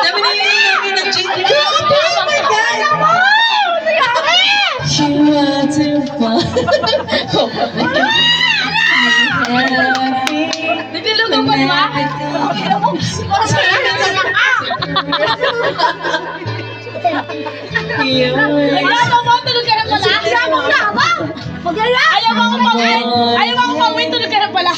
Dami na yung namin ng cheese. Oh my God! She wants to fall. Naglulugaw pa ba? Ayaw mo, tulog ka na pala? Ayaw mo ako pawin? Ayaw mo ako pawin, tulog ka na pala?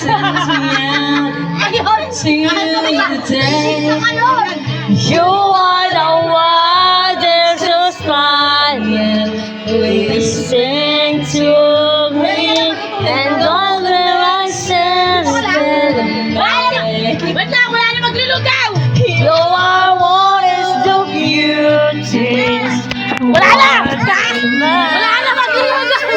You are the one that's so smiling. Listen to me and all that I said. Ba't na? Wala na maglulugaw! You are what is the beauty. Wala na! Wala na maglulugaw!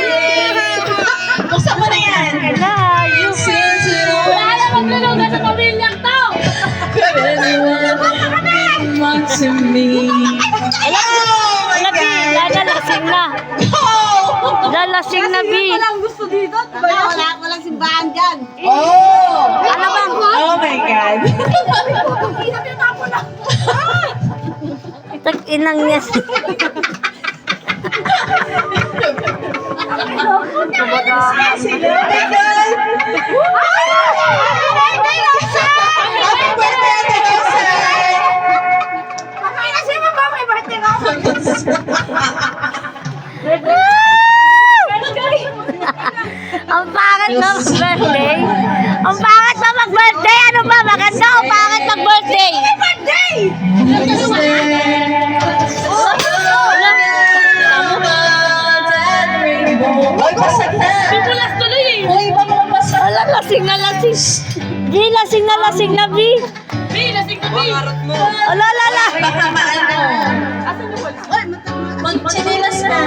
Buksan mo na yan. Wala na maglulugaw sa pamilyang to! Want to me. Lalasing na. Lalasing na, B. gusto dito? Walang simbahan dyan. Oh! Ano ba? Oh my God. Tag-inang yes. Sila, oh my God. Happy birthday, Ate Rosay. Ang pangit na mag-birthday. Ang pangit na mag-birthday. Ano ba? Maganda o pangit mag-birthday? Ay, basag na. Pipulas tuloy eh. Uy, baka mabasag. Wala, lasing na lasing. B, lasing na B. Bi, lasing na Bi. Ala, ala. Baka maano. Mag-chinelas na.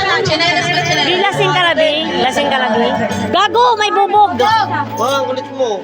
Chinelas. Chinelas na B, chinelas. lasing ka na B. Lasing ka na B. Gago, may bubog. Bang, kulit mo.